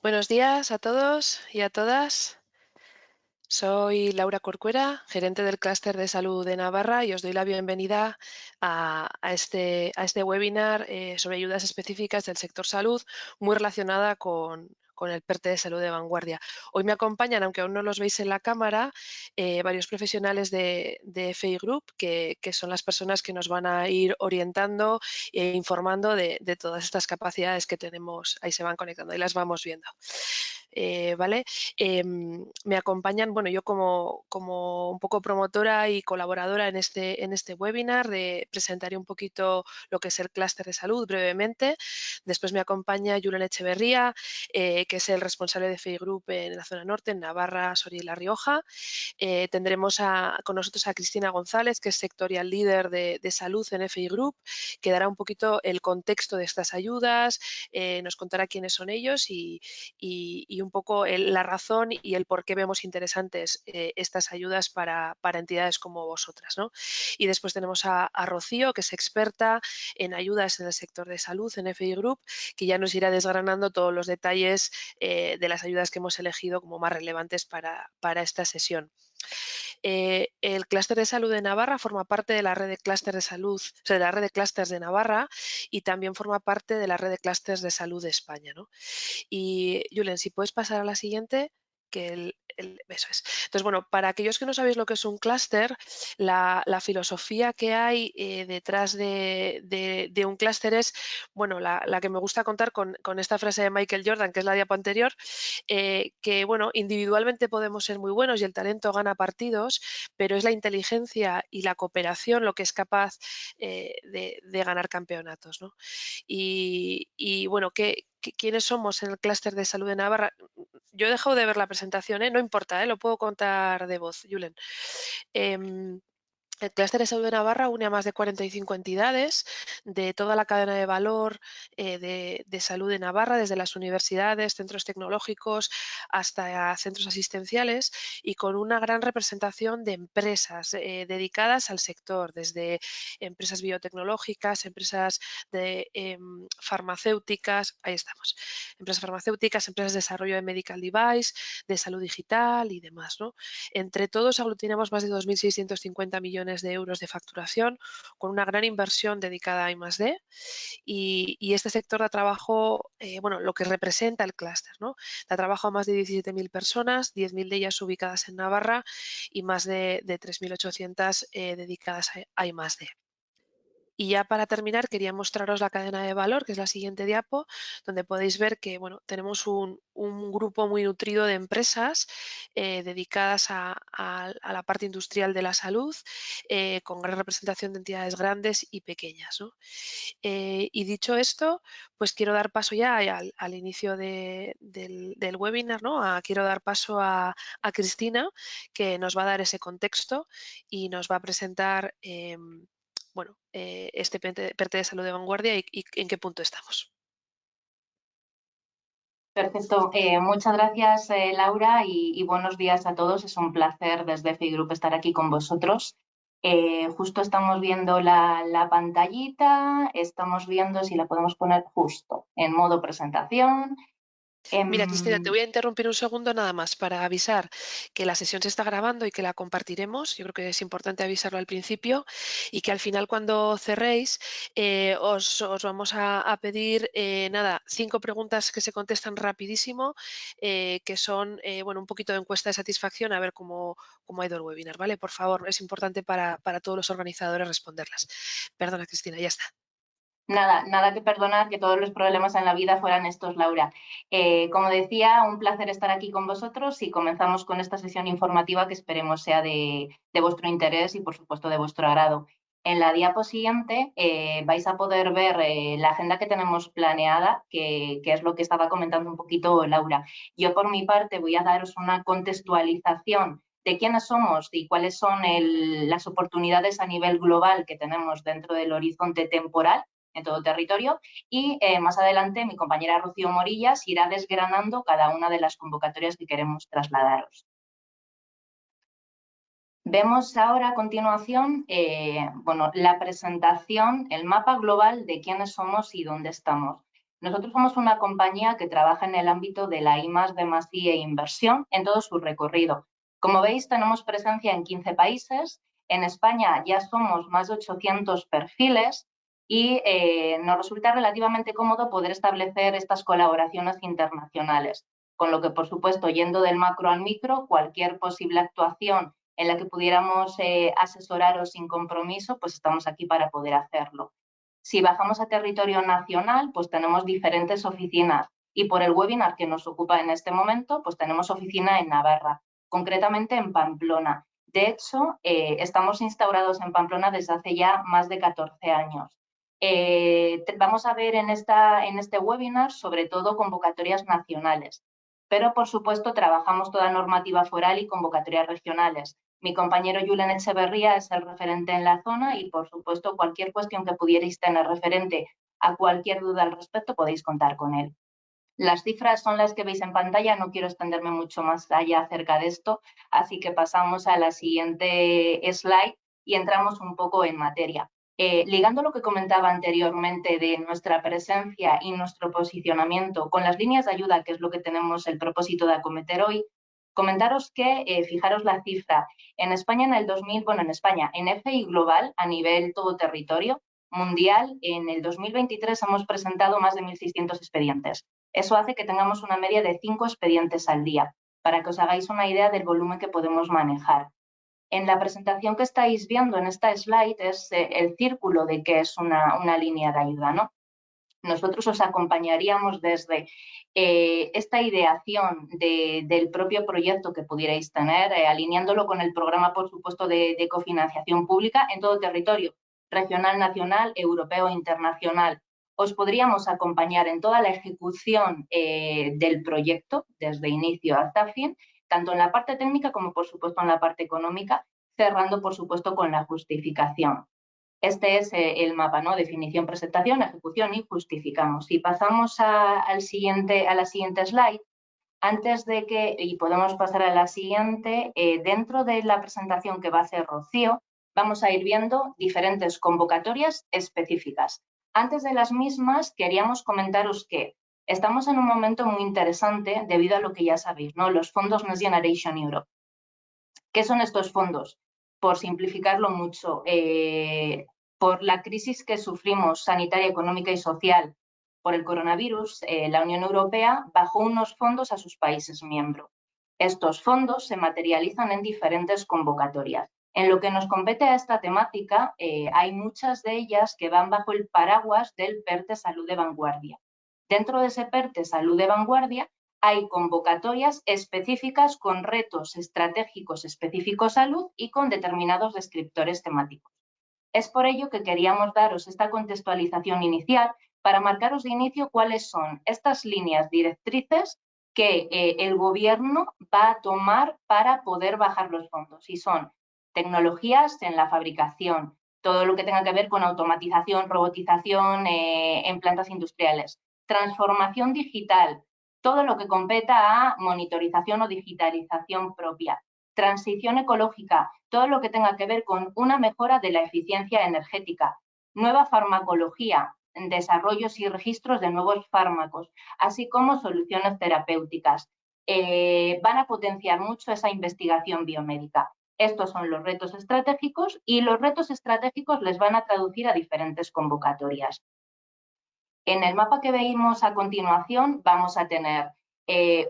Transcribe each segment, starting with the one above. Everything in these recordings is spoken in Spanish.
Buenos días a todos y a todas. Soy Laura Corcuera, gerente del Clúster de Salud de Navarra, y os doy la bienvenida a este webinar sobre ayudas específicas del sector salud, muy relacionada con el PERTE de salud de vanguardia. Hoy me acompañan, aunque aún no los veis en la cámara, varios profesionales de FI Group, que son las personas que nos van a ir orientando e informando de todas estas capacidades que tenemos. Ahí se van conectando y las vamos viendo. ¿Vale? Me acompañan, bueno, yo como un poco promotora y colaboradora en este webinar, presentaré un poquito lo que es el clúster de salud brevemente. Después me acompaña Julen Echeverría, que es el responsable de FI Group en la zona norte, en Navarra, Soria y La Rioja. Tendremos con nosotros a Cristina González, que es sectorial líder de salud en FI Group, que dará un poquito el contexto de estas ayudas, nos contará quiénes son ellos y un poco la razón y el por qué vemos interesantes estas ayudas para entidades como vosotras, ¿no? Y después tenemos a Rocío, que es experta en ayudas en el sector de salud en FI Group, que ya nos irá desgranando todos los detalles de las ayudas que hemos elegido como más relevantes para esta sesión. El clúster de salud de Navarra forma parte de la red de clúster de salud, o sea, de la red de clústeres de Navarra, y también forma parte de la red de clústeres de salud de España, ¿no? Y Julen, si puedes pasar a la siguiente, eso es. Entonces, bueno, para aquellos que no sabéis lo que es un clúster, la filosofía que hay detrás de un clúster es, bueno, la que me gusta contar con esta frase de Michael Jordan, que es la diapo anterior, que, bueno, individualmente podemos ser muy buenos y el talento gana partidos, pero es la inteligencia y la cooperación lo que es capaz de ganar campeonatos, ¿no? Y bueno, ¿quiénes somos en el clúster de salud de Navarra? Yo he dejado de ver la presentación, no importa, lo puedo contar de voz, Julen. El clúster de salud de Navarra une a más de 45 entidades de toda la cadena de valor de salud de Navarra, desde las universidades, centros tecnológicos hasta centros asistenciales, y con una gran representación de empresas dedicadas al sector, desde empresas biotecnológicas, empresas farmacéuticas, ahí estamos, empresas farmacéuticas, empresas de desarrollo de medical device, de salud digital y demás, ¿no? Entre todos aglutinamos más de 2.650 millones de euros de facturación, con una gran inversión dedicada a I+D, y este sector da trabajo, bueno, lo que representa el clúster, ¿no? Da trabajo a más de 17.000 personas, 10.000 de ellas ubicadas en Navarra y más de 3.800 dedicadas a I+D. Y ya para terminar, quería mostraros la cadena de valor, que es la siguiente diapo, donde podéis ver que, bueno, tenemos un grupo muy nutrido de empresas dedicadas a la parte industrial de la salud, con gran representación de entidades grandes y pequeñas, ¿no? Y dicho esto, pues quiero dar paso ya al inicio del webinar, ¿no? Quiero dar paso a Cristina, que nos va a dar ese contexto y nos va a presentar bueno, este PERTE de salud de vanguardia y en qué punto estamos. Perfecto. Muchas gracias, Laura, y buenos días a todos. Es un placer desde FI Group estar aquí con vosotros. Justo estamos viendo la pantallita, estamos viendo si la podemos poner justo en modo presentación. Mira, Cristina, te voy a interrumpir un segundo nada más para avisar que la sesión se está grabando y que la compartiremos. Yo creo que es importante avisarlo al principio y que al final, cuando cerréis, os vamos a pedir, 5 preguntas que se contestan rapidísimo, que son, bueno, un poquito de encuesta de satisfacción, a ver cómo ha ido el webinar, ¿vale? Por favor, es importante para todos los organizadores responderlas. Perdona, Cristina, ya está. Nada que perdonar, que todos los problemas en la vida fueran estos, Laura. Como decía, un placer estar aquí con vosotros y comenzamos con esta sesión informativa que esperemos sea de vuestro interés y, por supuesto, de vuestro agrado. En la diapo siguiente vais a poder ver la agenda que tenemos planeada, que es lo que estaba comentando un poquito Laura. Yo, por mi parte, voy a daros una contextualización de quiénes somos y cuáles son las oportunidades a nivel global que tenemos dentro del horizonte temporal en todo territorio, y más adelante mi compañera Rocío Morillas irá desgranando cada una de las convocatorias que queremos trasladaros. Vemos ahora a continuación bueno, la presentación, el mapa global de quiénes somos y dónde estamos. Nosotros somos una compañía que trabaja en el ámbito de la I+D+I e inversión en todo su recorrido. Como veis, tenemos presencia en 15 países. En España ya somos más de 800 perfiles y nos resulta relativamente cómodo poder establecer estas colaboraciones internacionales. Con lo que, por supuesto, yendo del macro al micro, cualquier posible actuación en la que pudiéramos asesoraros sin compromiso, pues estamos aquí para poder hacerlo. Si bajamos a territorio nacional, pues tenemos diferentes oficinas y por el webinar que nos ocupa en este momento, pues tenemos oficina en Navarra, concretamente en Pamplona. De hecho, estamos instaurados en Pamplona desde hace ya más de 14 años. Vamos a ver en este webinar sobre todo convocatorias nacionales, pero por supuesto trabajamos toda normativa foral y convocatorias regionales. Mi compañero Julen Echeverría es el referente en la zona y, por supuesto, cualquier cuestión que pudierais tener referente a cualquier duda al respecto podéis contar con él. Las cifras son las que veis en pantalla, no quiero extenderme mucho más allá acerca de esto, así que pasamos a la siguiente slide y entramos un poco en materia. Ligando lo que comentaba anteriormente de nuestra presencia y nuestro posicionamiento con las líneas de ayuda, que es lo que tenemos el propósito de acometer hoy, comentaros que, fijaros la cifra, en España en el 2000, bueno, en España, en FI global, a nivel todo territorio mundial, en el 2023 hemos presentado más de 1.600 expedientes. Eso hace que tengamos una media de 5 expedientes al día, para que os hagáis una idea del volumen que podemos manejar. En la presentación que estáis viendo en esta slide es el círculo de que es una línea de ayuda, ¿no? Nosotros os acompañaríamos desde esta ideación del propio proyecto que pudierais tener, alineándolo con el programa, por supuesto, de cofinanciación pública en todo territorio, regional, nacional, europeo e internacional. Os podríamos acompañar en toda la ejecución del proyecto, desde inicio hasta fin, tanto en la parte técnica como, por supuesto, en la parte económica, cerrando, por supuesto, con la justificación. Este es el mapa, ¿no? Definición, presentación, ejecución y justificamos. Si pasamos a la siguiente slide, antes de que, y podemos pasar a la siguiente, dentro de la presentación que va a hacer Rocío, vamos a ir viendo diferentes convocatorias específicas. Antes de las mismas, queríamos comentaros que estamos en un momento muy interesante debido a lo que ya sabéis, ¿no? Los fondos Next Generation Europe. ¿Qué son estos fondos? Por simplificarlo mucho, por la crisis que sufrimos sanitaria, económica y social por el coronavirus, la Unión Europea bajó unos fondos a sus países miembros. Estos fondos se materializan en diferentes convocatorias. En lo que nos compete a esta temática, hay muchas de ellas que van bajo el paraguas del PERTE Salud de Vanguardia. Dentro de ese PERTE Salud de Vanguardia hay convocatorias específicas con retos estratégicos específicos salud y con determinados descriptores temáticos. Es por ello que queríamos daros esta contextualización inicial para marcaros de inicio cuáles son estas líneas directrices que el Gobierno va a tomar para poder bajar los fondos. Y son tecnologías en la fabricación, todo lo que tenga que ver con automatización, robotización en plantas industriales, transformación digital, todo lo que competa a monitorización o digitalización propia, transición ecológica, todo lo que tenga que ver con una mejora de la eficiencia energética, nueva farmacología, desarrollos y registros de nuevos fármacos, así como soluciones terapéuticas. Van a potenciar mucho esa investigación biomédica. Estos son los retos estratégicos y los retos estratégicos les van a traducir a diferentes convocatorias. En el mapa que veis a continuación vamos a tener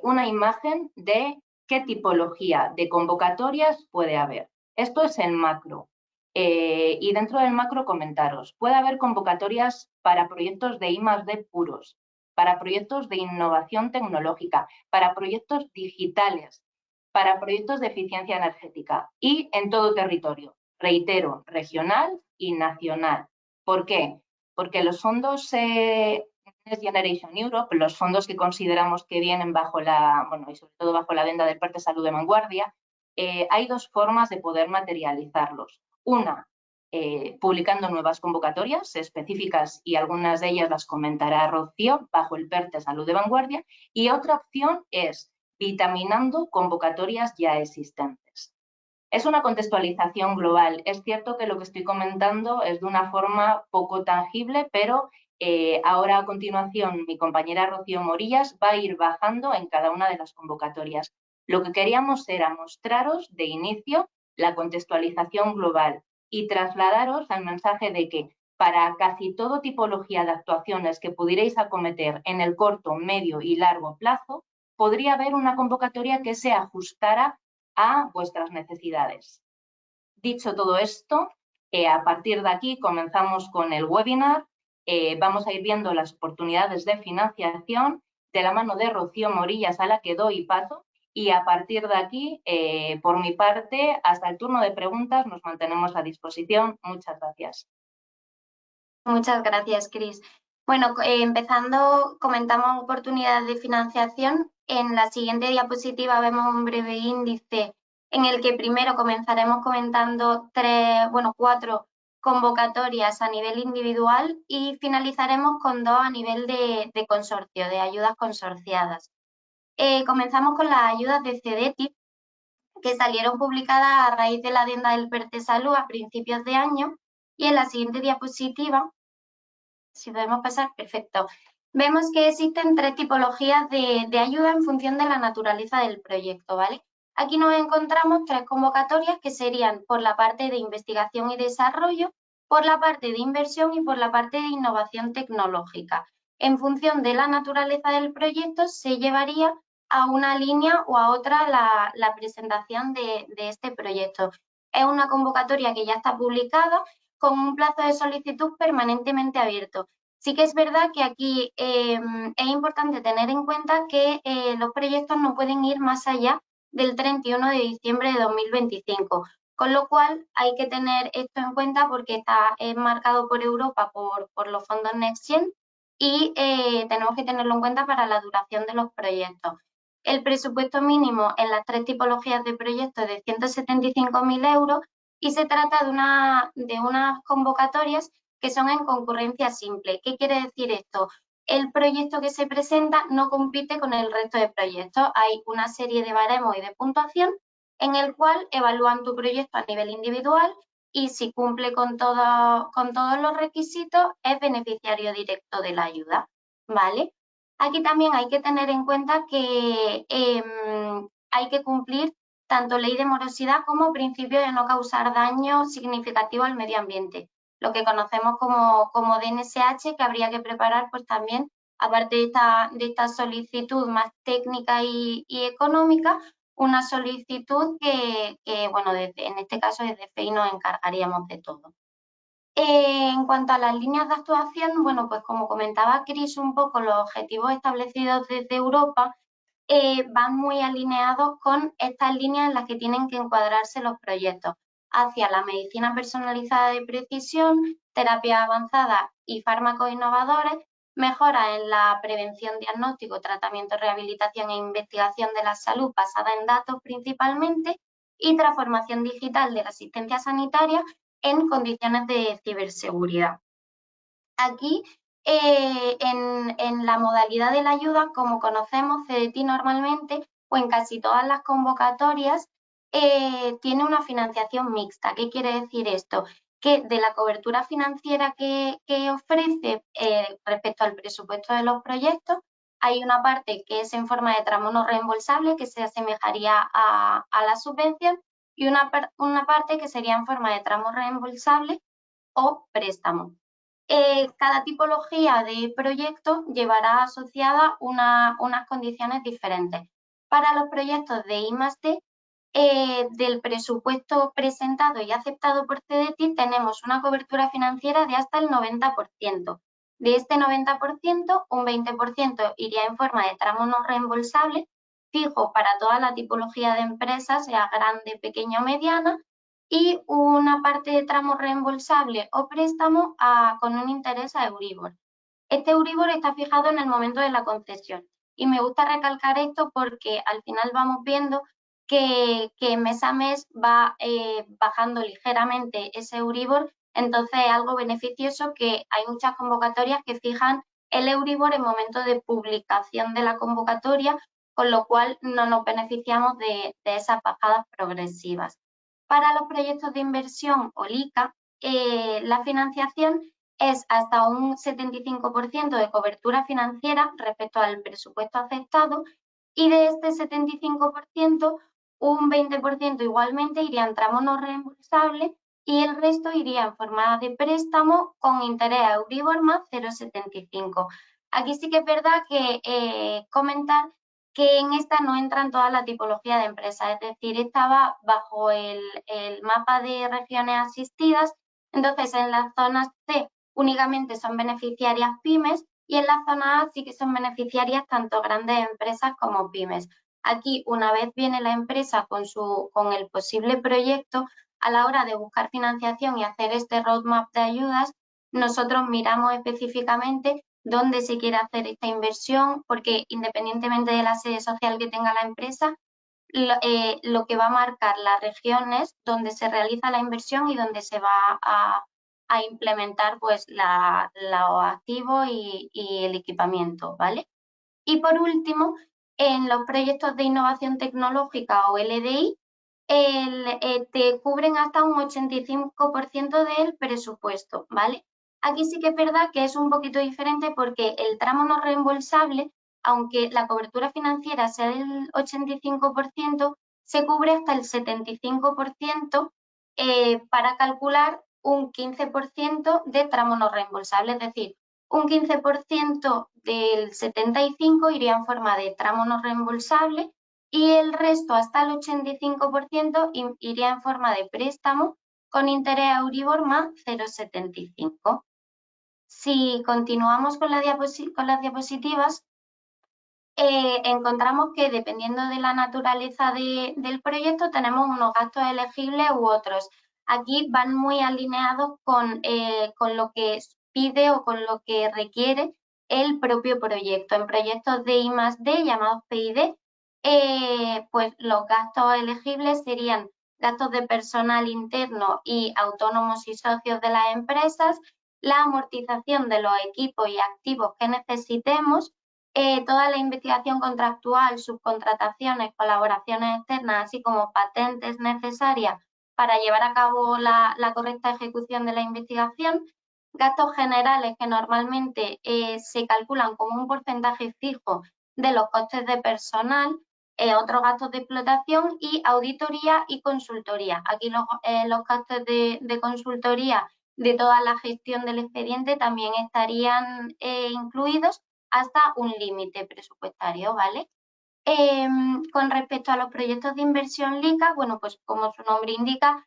una imagen de qué tipología de convocatorias puede haber. Esto es el macro. Y dentro del macro comentaros, puede haber convocatorias para proyectos de I+D puros, para proyectos de innovación tecnológica, para proyectos digitales, para proyectos de eficiencia energética y en todo territorio. Reitero, regional y nacional. ¿Por qué? Porque los fondos Next Generation Europe, los fondos que consideramos que vienen bajo y sobre todo bajo la venda del PERTE Salud de Vanguardia, hay dos formas de poder materializarlos. Una, publicando nuevas convocatorias específicas y algunas de ellas las comentará Rocío bajo el PERTE Salud de Vanguardia, y otra opción es vitaminando convocatorias ya existentes. Es una contextualización global. Es cierto que lo que estoy comentando es de una forma poco tangible, pero Ahora a continuación mi compañera Rocío Morillas va a ir bajando en cada una de las convocatorias. Lo que queríamos era mostraros de inicio la contextualización global y trasladaros al mensaje de que para casi todo tipología de actuaciones que pudierais acometer en el corto, medio y largo plazo, podría haber una convocatoria que se ajustara a vuestras necesidades. Dicho todo esto, a partir de aquí comenzamos con el webinar. Vamos a ir viendo las oportunidades de financiación de la mano de Rocío Morillas, a la que doy paso. Y a partir de aquí, por mi parte, hasta el turno de preguntas nos mantenemos a disposición. Muchas gracias. Muchas gracias, Cris. Bueno, empezando, comentamos oportunidades de financiación. En la siguiente diapositiva vemos un breve índice en el que primero comenzaremos comentando cuatro convocatorias a nivel individual y finalizaremos con 2 a nivel de consorcio, de ayudas consorciadas. Comenzamos con las ayudas de CEDETI, que salieron publicadas a raíz de la adenda del PERTE Salud a principios de año, y en la siguiente diapositiva, si podemos pasar, perfecto. Vemos que existen 3 tipologías de ayuda en función de la naturaleza del proyecto, ¿vale? Aquí nos encontramos 3 convocatorias que serían por la parte de investigación y desarrollo, por la parte de inversión y por la parte de innovación tecnológica. En función de la naturaleza del proyecto se llevaría a una línea o a otra la presentación de este proyecto. Es una convocatoria que ya está publicada con un plazo de solicitud permanentemente abierto. Sí que es verdad que aquí es importante tener en cuenta que los proyectos no pueden ir más allá del 31 de diciembre de 2025, con lo cual hay que tener esto en cuenta porque está marcado por Europa por los fondos Next Gen y tenemos que tenerlo en cuenta para la duración de los proyectos. El presupuesto mínimo en las 3 tipologías de proyectos es de 175.000 euros y se trata de unas convocatorias que son en concurrencia simple. ¿Qué quiere decir esto? El proyecto que se presenta no compite con el resto de proyectos. Hay una serie de baremos y de puntuación en el cual evalúan tu proyecto a nivel individual y si cumple con todos los requisitos es beneficiario directo de la ayuda, ¿vale? Aquí también hay que tener en cuenta que hay que cumplir tanto ley de morosidad como principio de no causar daño significativo al medio ambiente, lo que conocemos como DNSH, que habría que preparar pues también, aparte de esta solicitud más técnica y económica, una solicitud que bueno, en este caso desde FEI nos encargaríamos de todo. En cuanto a las líneas de actuación, bueno, pues como comentaba Cris, un poco los objetivos establecidos desde Europa van muy alineados con estas líneas en las que tienen que encuadrarse los proyectos hacia la medicina personalizada de precisión, terapia avanzada y fármacos innovadores, mejora en la prevención, diagnóstico, tratamiento, rehabilitación e investigación de la salud basada en datos principalmente y transformación digital de la asistencia sanitaria en condiciones de ciberseguridad. Aquí, en la modalidad de la ayuda, como conocemos, CEDETI normalmente, o en casi todas las convocatorias, tiene una financiación mixta. ¿Qué quiere decir esto? Que de la cobertura financiera que ofrece respecto al presupuesto de los proyectos, hay una parte que es en forma de tramo no reembolsable, que se asemejaría a la subvención, y una parte que sería en forma de tramo reembolsable o préstamo. Cada tipología de proyecto llevará asociada unas condiciones diferentes. Para los proyectos de I+D, del presupuesto presentado y aceptado por CEDETI tenemos una cobertura financiera de hasta el 90%. De este 90%, un 20% iría en forma de tramo no reembolsable, fijo para toda la tipología de empresas, sea grande, pequeña o mediana, y una parte de tramo reembolsable o préstamo con un interés a Euribor. Este Euribor está fijado en el momento de la concesión y me gusta recalcar esto porque al final vamos viendo que mes a mes va bajando ligeramente ese Euribor, entonces es algo beneficioso que hay muchas convocatorias que fijan el Euribor en momento de publicación de la convocatoria, con lo cual no nos beneficiamos de esas bajadas progresivas. Para los proyectos de inversión o LICA, la financiación es hasta un 75% de cobertura financiera respecto al presupuesto aceptado y de este 75%, un 20% igualmente iría en tramo no reembolsable y el resto iría en forma de préstamo con interés Euribor más 0,75. Aquí sí que es verdad que comentar que en esta no entran toda la tipología de empresas, es decir, esta va bajo el mapa de regiones asistidas, entonces en las zonas C únicamente son beneficiarias pymes y en la zona A sí que son beneficiarias tanto grandes empresas como pymes. Aquí, una vez viene la empresa con el posible proyecto, a la hora de buscar financiación y hacer este roadmap de ayudas, nosotros miramos específicamente dónde se quiere hacer esta inversión, porque independientemente de la sede social que tenga la empresa, lo que va a marcar las regiones donde se realiza la inversión y donde se va a implementar pues los activos y el equipamiento, ¿vale? Y por último, en los proyectos de innovación tecnológica o LDI, te cubren hasta un 85% del presupuesto, ¿vale? Aquí sí que es verdad que es un poquito diferente porque el tramo no reembolsable, aunque la cobertura financiera sea del 85%, se cubre hasta el 75% para calcular un 15% de tramo no reembolsable, es decir, un 15% del 75% iría en forma de tramo no reembolsable y el resto, hasta el 85%, iría en forma de préstamo con interés Euribor más 0,75. Si continuamos con las diapositivas, encontramos que dependiendo de la naturaleza del proyecto tenemos unos gastos elegibles u otros. Aquí van muy alineados con lo que pide o con lo que requiere el propio proyecto. En proyectos de I+D, llamados PID, pues los gastos elegibles serían gastos de personal interno y autónomos y socios de las empresas, la amortización de los equipos y activos que necesitemos, toda la investigación contractual, subcontrataciones, colaboraciones externas, así como patentes necesarias para llevar a cabo la correcta ejecución de la investigación, gastos generales que normalmente se calculan como un porcentaje fijo de los costes de personal, otros gastos de explotación y auditoría y consultoría. Aquí los gastos de consultoría de toda la gestión del expediente también estarían incluidos hasta un límite presupuestario, ¿vale? Con respecto a los proyectos de inversión LICA, bueno, pues como su nombre indica,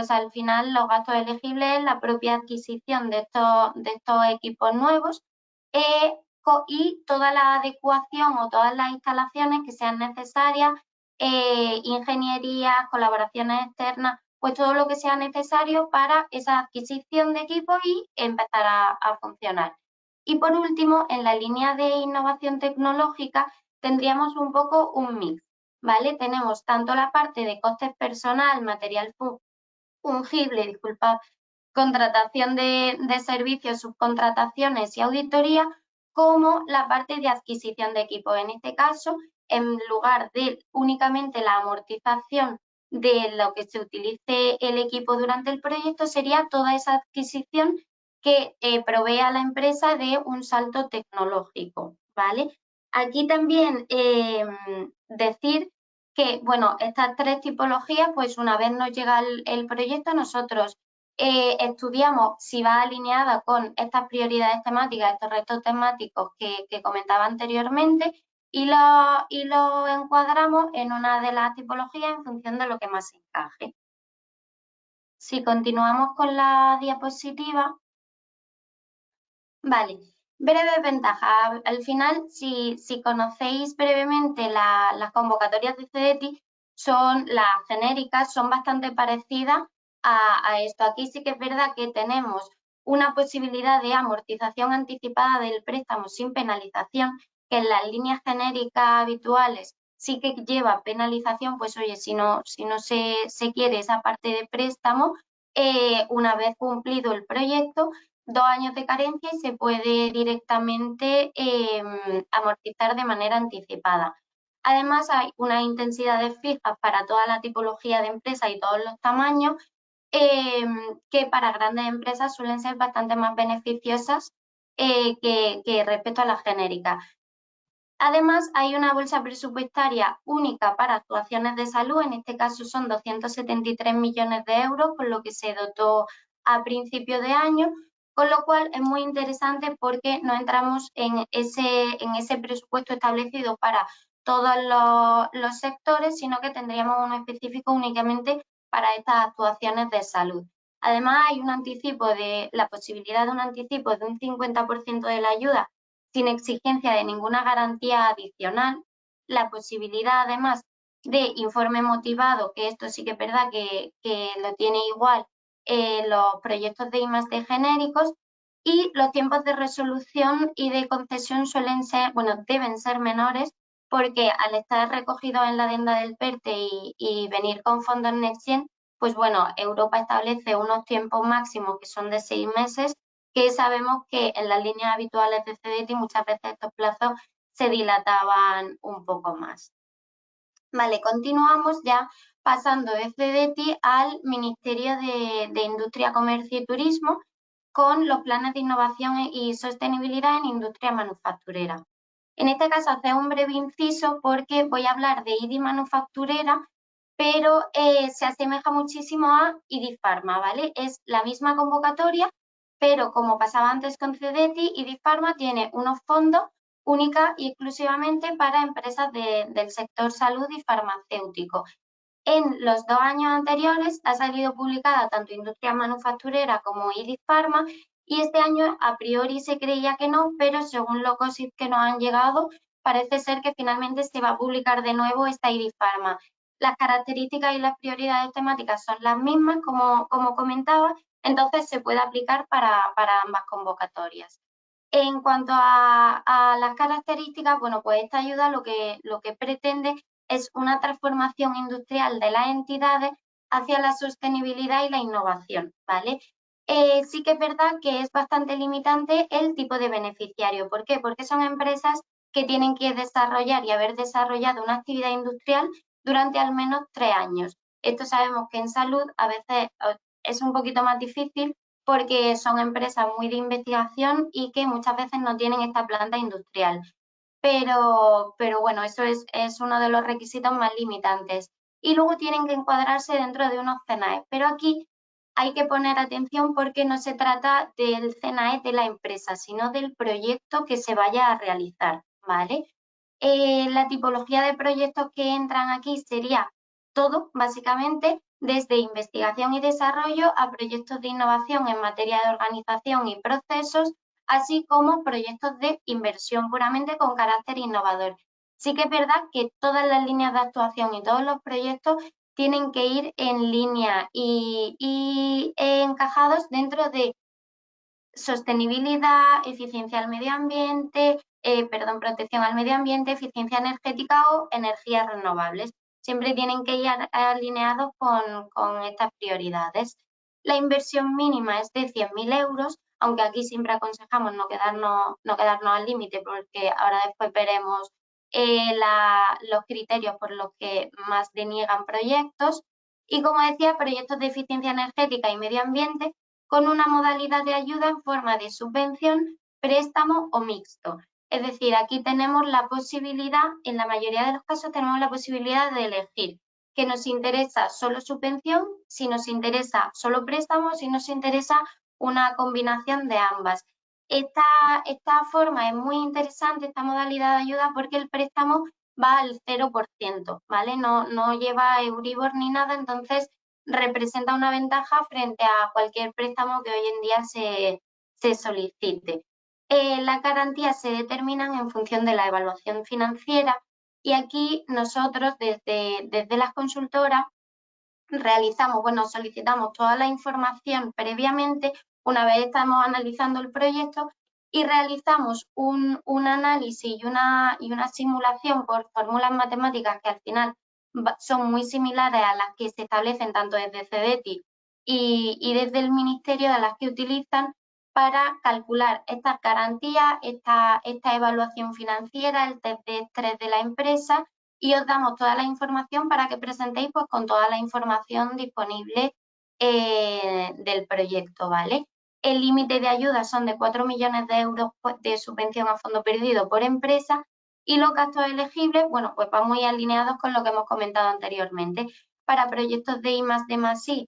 al final los gastos elegibles es la propia adquisición de estos equipos nuevos y toda la adecuación o todas las instalaciones que sean necesarias, ingeniería, colaboraciones externas, pues todo lo que sea necesario para esa adquisición de equipos y empezar a funcionar. Y por último, en la línea de innovación tecnológica tendríamos un poco un mix, ¿vale? Tenemos tanto la parte de costes personal, material fungible, disculpad, contratación de servicios, subcontrataciones y auditoría, como la parte de adquisición de equipos. En este caso, en lugar de únicamente la amortización de lo que se utilice el equipo durante el proyecto, sería toda esa adquisición que provee a la empresa de un salto tecnológico, ¿vale? Aquí también decir que, bueno, estas tres tipologías, pues una vez nos llega el proyecto, nosotros estudiamos si va alineada con estas prioridades temáticas, estos retos temáticos que comentaba anteriormente y lo encuadramos en una de las tipologías en función de lo que más encaje. Si continuamos con la diapositiva, vale. Breves ventajas. Al final, si conocéis brevemente las convocatorias de CEDETI, son las genéricas, son bastante parecidas a esto. Aquí sí que es verdad que tenemos una posibilidad de amortización anticipada del préstamo sin penalización, que en las líneas genéricas habituales sí que lleva penalización, pues oye, si no se quiere esa parte de préstamo, una vez cumplido el proyecto, 2 años de carencia y se puede directamente amortizar de manera anticipada. Además, hay unas intensidades fijas para toda la tipología de empresa y todos los tamaños que para grandes empresas suelen ser bastante más beneficiosas que respecto a las genéricas. Además, hay una bolsa presupuestaria única para actuaciones de salud, en este caso son 273 millones de euros, con lo que se dotó a principio de año, con lo cual es muy interesante porque no entramos en ese presupuesto establecido para todos los sectores, sino que tendríamos uno específico únicamente para estas actuaciones de salud. Además, hay la posibilidad de un anticipo de un 50% de la ayuda sin exigencia de ninguna garantía adicional, la posibilidad además de informe motivado, que esto sí que es verdad que lo tiene igual los proyectos de I+D genéricos, y los tiempos de resolución y de concesión deben ser menores, porque al estar recogidos en la adenda del PERTE y venir con fondos NextGen, pues bueno, Europa establece unos tiempos máximos que son de 6 meses, que sabemos que en las líneas habituales de CDT muchas veces estos plazos se dilataban un poco más. Vale, continuamos ya pasando de CDT al Ministerio de Industria, Comercio y Turismo con los planes de innovación y sostenibilidad en industria manufacturera. En este caso hacer un breve inciso porque voy a hablar de IDI manufacturera, pero se asemeja muchísimo a IDI Pharma, ¿vale? Es la misma convocatoria, pero como pasaba antes con CDT, IDI Pharma tiene unos fondos única y exclusivamente para empresas del sector salud y farmacéutico. En los 2 años anteriores ha salido publicada tanto Industria Manufacturera como IDI Pharma, y este año a priori se creía que no, pero según los gossips que nos han llegado, parece ser que finalmente se va a publicar de nuevo esta IDI Pharma. Las características y las prioridades temáticas son las mismas, como comentaba, entonces se puede aplicar para ambas convocatorias. En cuanto a las características, bueno, pues esta ayuda lo que pretende es una transformación industrial de las entidades hacia la sostenibilidad y la innovación, ¿vale? Sí que es verdad que es bastante limitante el tipo de beneficiario. ¿Por qué? Porque son empresas que tienen que desarrollar y haber desarrollado una actividad industrial durante al menos 3 años. Esto sabemos que en salud a veces es un poquito más difícil porque son empresas muy de investigación y que muchas veces no tienen esta planta industrial. Pero bueno, eso es uno de los requisitos más limitantes. Y luego tienen que encuadrarse dentro de unos CNAE. Pero aquí hay que poner atención porque no se trata del CNAE de la empresa, sino del proyecto que se vaya a realizar, ¿vale? La tipología de proyectos que entran aquí sería todo, básicamente, desde investigación y desarrollo a proyectos de innovación en materia de organización y procesos, así como proyectos de inversión puramente con carácter innovador. Sí que es verdad que todas las líneas de actuación y todos los proyectos tienen que ir en línea y encajados dentro de sostenibilidad, eficiencia al medio ambiente, protección al medio ambiente, eficiencia energética o energías renovables. Siempre tienen que ir alineados con estas prioridades. La inversión mínima es de 100.000 euros, aunque aquí siempre aconsejamos no quedarnos al límite, porque ahora después veremos los criterios por los que más deniegan proyectos. Y como decía, proyectos de eficiencia energética y medio ambiente con una modalidad de ayuda en forma de subvención, préstamo o mixto. Es decir, aquí tenemos la posibilidad, en la mayoría de los casos tenemos la posibilidad de elegir que nos interesa solo subvención, si nos interesa solo préstamo, si nos interesa una combinación de ambas. Esta forma es muy interesante, esta modalidad de ayuda, porque el préstamo va al 0%, ¿vale? No lleva Euribor ni nada, entonces representa una ventaja frente a cualquier préstamo que hoy en día se solicite. Las garantías se determinan en función de la evaluación financiera, y aquí nosotros desde las consultoras solicitamos toda la información previamente una vez estamos analizando el proyecto, y realizamos un análisis y una simulación por fórmulas matemáticas que al final son muy similares a las que se establecen tanto desde CDTI y desde el Ministerio, de las que utilizan para calcular estas garantías, esta evaluación financiera, el test de estrés de la empresa, y os damos toda la información para que presentéis pues con toda la información disponible del proyecto, ¿vale? El límite de ayuda son de 4 millones de euros de subvención a fondo perdido por empresa y los gastos elegibles, bueno, pues van muy alineados con lo que hemos comentado anteriormente. Para proyectos de I+D+I,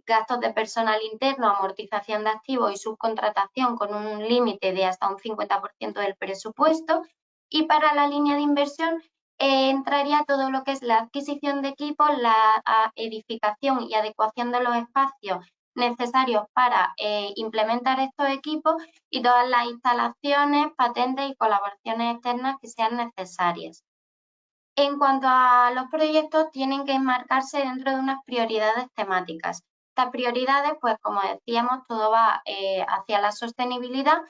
gastos de personal interno, amortización de activos y subcontratación con un límite de hasta un 50% del presupuesto. Y para la línea de inversión entraría todo lo que es la adquisición de equipos, la edificación y adecuación de los espacios necesarios para implementar estos equipos y todas las instalaciones, patentes y colaboraciones externas que sean necesarias. En cuanto a los proyectos, tienen que enmarcarse dentro de unas prioridades temáticas. Estas prioridades, pues como decíamos, todo va hacia la sostenibilidad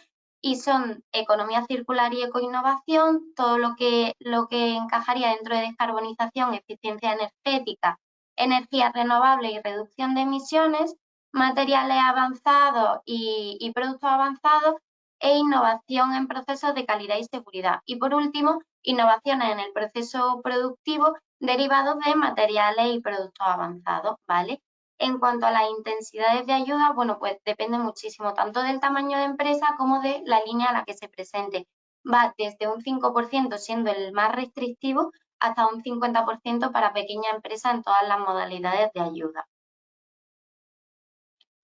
y son economía circular y ecoinnovación, todo lo que encajaría dentro de descarbonización, eficiencia energética, energías renovables y reducción de emisiones, materiales avanzados y productos avanzados e innovación en procesos de calidad y seguridad. Y por último, innovaciones en el proceso productivo derivados de materiales y productos avanzados, ¿vale? En cuanto a las intensidades de ayuda, bueno, pues depende muchísimo tanto del tamaño de empresa como de la línea a la que se presente. Va desde un 5% siendo el más restrictivo hasta un 50% para pequeña empresa en todas las modalidades de ayuda.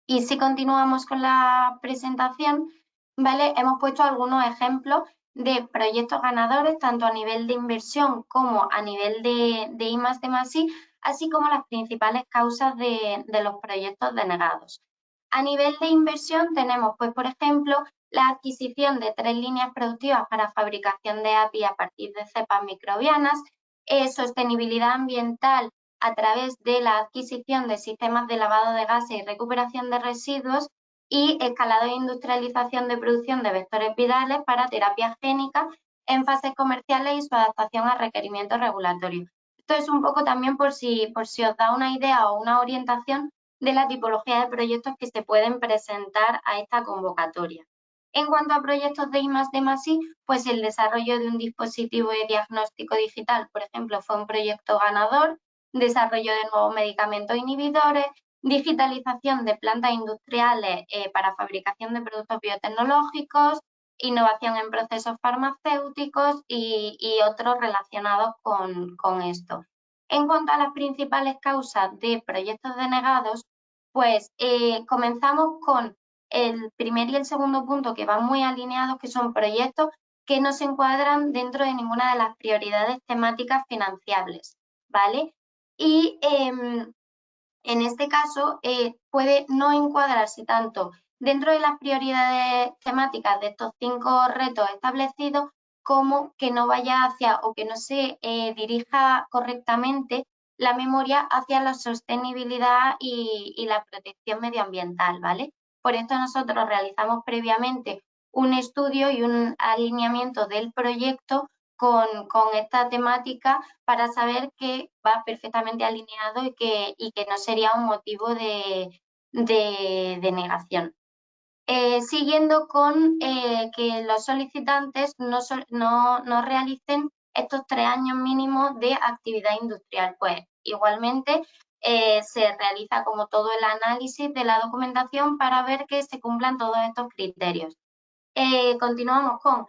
Y si continuamos con la presentación, ¿vale? Hemos puesto algunos ejemplos de proyectos ganadores, tanto a nivel de inversión como a nivel de I+D+I, así como las principales causas de los proyectos denegados. A nivel de inversión tenemos, pues, por ejemplo, la adquisición de 3 líneas productivas para fabricación de API a partir de cepas microbianas, sostenibilidad ambiental a través de la adquisición de sistemas de lavado de gases y recuperación de residuos y escalado e industrialización de producción de vectores virales para terapias génicas en fases comerciales y su adaptación a requerimientos regulatorios. Esto es un poco también por si os da una idea o una orientación de la tipología de proyectos que se pueden presentar a esta convocatoria. En cuanto a proyectos de I+D+I, pues el desarrollo de un dispositivo de diagnóstico digital, por ejemplo, fue un proyecto ganador, desarrollo de nuevos medicamentos inhibidores, digitalización de plantas industriales para fabricación de productos biotecnológicos, innovación en procesos farmacéuticos y otros relacionados con esto. En cuanto a las principales causas de proyectos denegados, pues comenzamos con el primer y el segundo punto que van muy alineados, que son proyectos que no se encuadran dentro de ninguna de las prioridades temáticas financiables, ¿vale? Y en este caso puede no encuadrarse tanto dentro de las prioridades temáticas de estos 5 retos establecidos como que no vaya hacia o que no se dirija correctamente la memoria hacia la sostenibilidad y la protección medioambiental, ¿vale? Por esto nosotros realizamos previamente un estudio y un alineamiento del proyecto con esta temática para saber que va perfectamente alineado y que no sería un motivo de negación. Siguiendo con que los solicitantes no realicen estos 3 años mínimos de actividad industrial. Pues igualmente se realiza como todo el análisis de la documentación para ver que se cumplan todos estos criterios. Continuamos con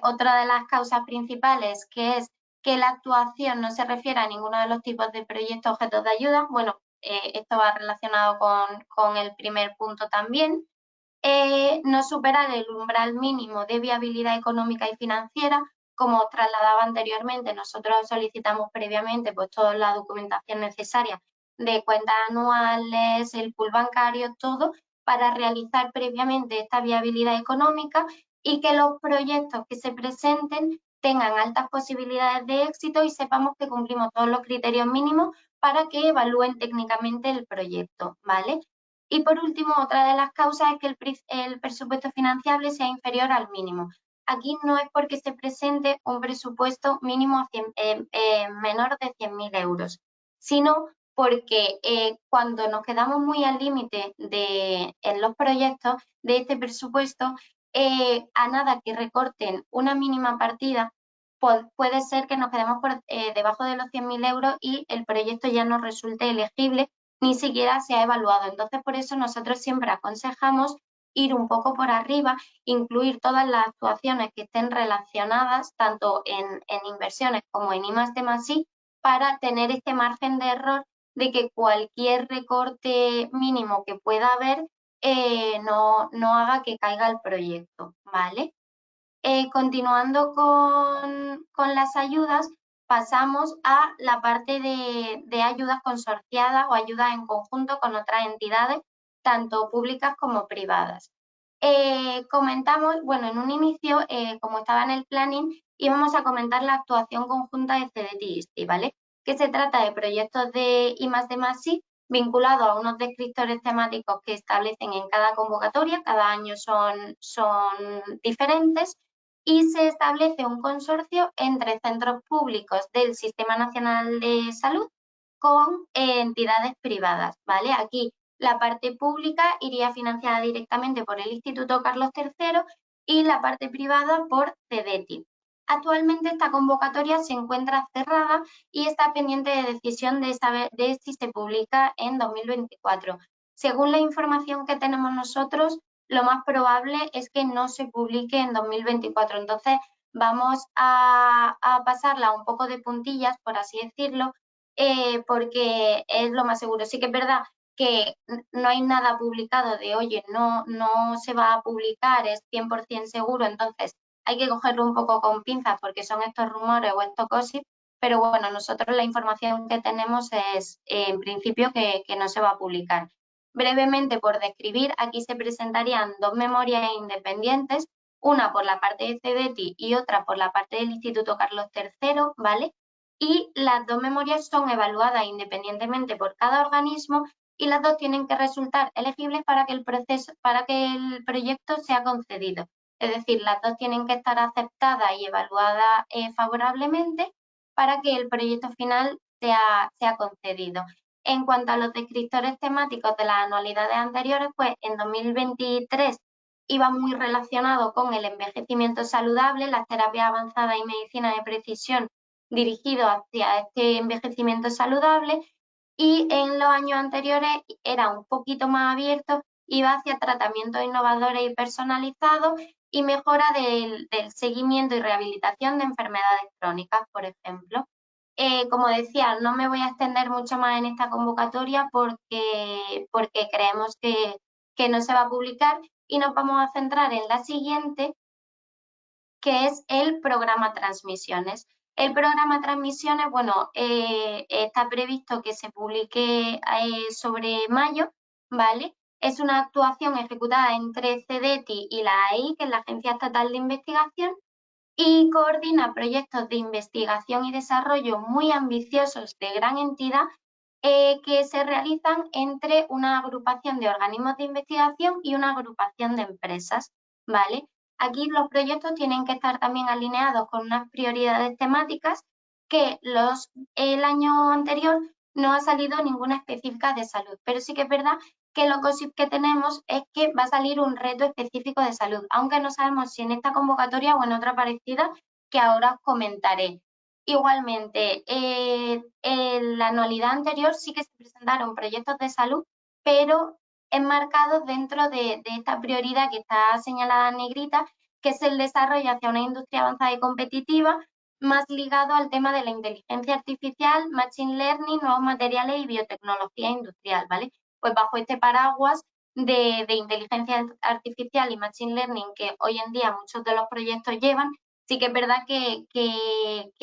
otra de las causas principales, que es que la actuación no se refiere a ninguno de los tipos de proyectos objetos de ayuda. Bueno, esto va relacionado con el primer punto también. No superar el umbral mínimo de viabilidad económica y financiera. Como os trasladaba anteriormente, nosotros solicitamos previamente pues toda la documentación necesaria de cuentas anuales, el pool bancario, todo, para realizar previamente esta viabilidad económica y que los proyectos que se presenten tengan altas posibilidades de éxito y sepamos que cumplimos todos los criterios mínimos para que evalúen técnicamente el proyecto, ¿vale? Y por último, otra de las causas es que el presupuesto financiable sea inferior al mínimo. Aquí no es porque se presente un presupuesto mínimo menor de 100.000 euros, sino porque cuando nos quedamos muy al límite en los proyectos de este presupuesto, a nada que recorten una mínima partida, puede ser que nos quedemos debajo de los 100.000 euros y el proyecto ya no resulte elegible ni siquiera se ha evaluado. Entonces, por eso nosotros siempre aconsejamos ir un poco por arriba, incluir todas las actuaciones que estén relacionadas tanto en inversiones como en I+D+I para tener este margen de error de que cualquier recorte mínimo que pueda haber no haga que caiga el proyecto, ¿vale? Continuando con las ayudas, pasamos a la parte de ayudas consorciadas o ayudas en conjunto con otras entidades, tanto públicas como privadas. Comentamos, bueno, en un inicio, como estaba en el planning, íbamos a comentar la actuación conjunta de CDT y ISTI, ¿vale? Que se trata de proyectos de I+D+I vinculados a unos descriptores temáticos que establecen en cada convocatoria, cada año son diferentes, y se establece un consorcio entre centros públicos del Sistema Nacional de Salud con entidades privadas, ¿vale? Aquí la parte pública iría financiada directamente por el Instituto Carlos III y la parte privada por CDTI. Actualmente esta convocatoria se encuentra cerrada y está pendiente de decisión de si se publica en 2024. Según la información que tenemos nosotros, lo más probable es que no se publique en 2024. Entonces, vamos a pasarla un poco de puntillas, por así decirlo, porque es lo más seguro. Sí que es verdad que no hay nada publicado de, oye, no se va a publicar, es 100% seguro, entonces hay que cogerlo un poco con pinzas porque son estos rumores o estos gossip, pero bueno, nosotros la información que tenemos es, en principio, que no se va a publicar. Brevemente, por describir, aquí se presentarían dos memorias independientes, una por la parte de CDTI y otra por la parte del Instituto Carlos III, ¿vale? Y las dos memorias son evaluadas independientemente por cada organismo y las dos tienen que resultar elegibles para que el proyecto sea concedido. Es decir, las dos tienen que estar aceptadas y evaluadas favorablemente para que el proyecto final sea concedido. En cuanto a los descriptores temáticos de las anualidades anteriores, pues en 2023 iba muy relacionado con el envejecimiento saludable, las terapias avanzadas y medicina de precisión dirigido hacia este envejecimiento saludable, y en los años anteriores era un poquito más abierto, iba hacia tratamientos innovadores y personalizados y mejora del seguimiento y rehabilitación de enfermedades crónicas, por ejemplo. Como decía, no me voy a extender mucho más en esta convocatoria porque creemos que no se va a publicar y nos vamos a centrar en la siguiente, que es el programa Transmisiones. El programa Transmisiones, bueno, está previsto que se publique sobre mayo, ¿vale? Es una actuación ejecutada entre CDTI y la AEI, que es la Agencia Estatal de Investigación, y coordina proyectos de investigación y desarrollo muy ambiciosos de gran entidad que se realizan entre una agrupación de organismos de investigación y una agrupación de empresas, ¿vale? Aquí los proyectos tienen que estar también alineados con unas prioridades temáticas que el año anterior no ha salido ninguna específica de salud, pero sí que es verdad que lo que tenemos es que va a salir un reto específico de salud, aunque no sabemos si en esta convocatoria o en otra parecida que ahora os comentaré. Igualmente, en la anualidad anterior sí que se presentaron proyectos de salud, pero enmarcados dentro de esta prioridad que está señalada en negrita, que es el desarrollo hacia una industria avanzada y competitiva, más ligado al tema de la inteligencia artificial, machine learning, nuevos materiales y biotecnología industrial, ¿vale? Pues bajo este paraguas de inteligencia artificial y machine learning que hoy en día muchos de los proyectos llevan, sí que es verdad que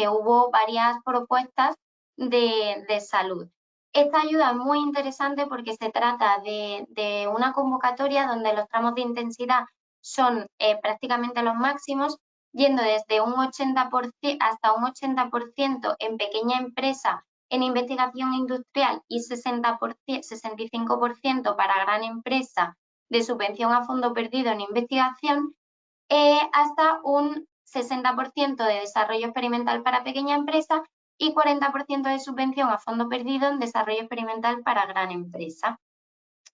hubo varias propuestas de salud. Esta ayuda es muy interesante porque se trata de una convocatoria donde los tramos de intensidad son prácticamente los máximos, yendo desde un 80% hasta un 80% en pequeña empresa en investigación industrial y 65% para gran empresa de subvención a fondo perdido en investigación, hasta un 60% de desarrollo experimental para pequeña empresa y 40% de subvención a fondo perdido en desarrollo experimental para gran empresa.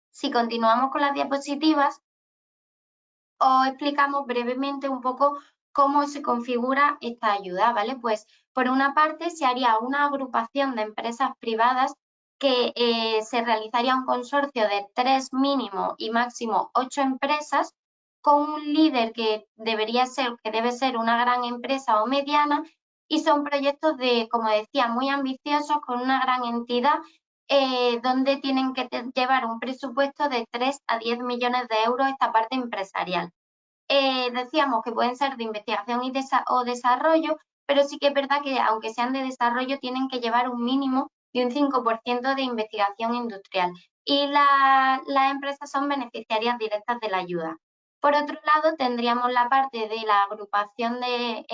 Si continuamos con las diapositivas, os explicamos brevemente un poco cómo se configura esta ayuda, ¿vale? Pues por una parte se haría una agrupación de empresas privadas que se realizaría un consorcio de 3 mínimo y máximo 8 empresas con un líder que debe ser una gran empresa o mediana, y son proyectos como decía, muy ambiciosos con una gran entidad donde tienen que llevar un presupuesto de 3 a 10 millones de euros esta parte empresarial. Decíamos que pueden ser de investigación o desarrollo, pero sí que es verdad que aunque sean de desarrollo tienen que llevar un mínimo de un 5% de investigación industrial, y las empresas son beneficiarias directas de la ayuda. Por otro lado, tendríamos la parte de la agrupación de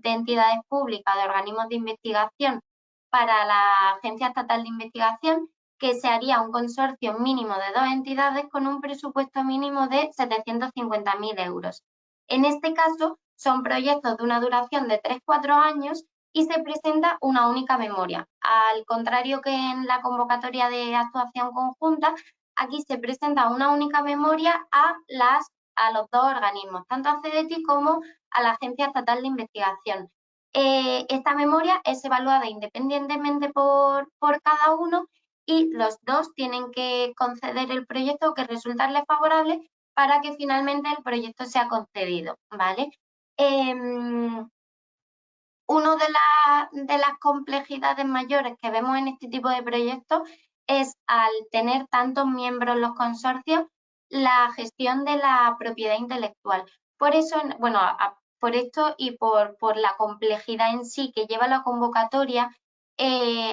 entidades públicas, de organismos de investigación para la Agencia Estatal de Investigación, que se haría un consorcio mínimo de 2 entidades con un presupuesto mínimo de 750.000 euros. En este caso, son proyectos de una duración de 3-4 años y se presenta una única memoria. Al contrario que en la convocatoria de actuación conjunta, aquí se presenta una única memoria a los 2 organismos, tanto a CEDETI como a la Agencia Estatal de Investigación. Esta memoria es evaluada independientemente por cada uno, y los 2 tienen que conceder el proyecto, que resultarle favorable para que finalmente el proyecto sea concedido, ¿vale? Una de las complejidades mayores que vemos en este tipo de proyectos es, al tener tantos miembros los consorcios, la gestión de la propiedad intelectual. Por eso, bueno, por esto y por la complejidad en sí que lleva la convocatoria,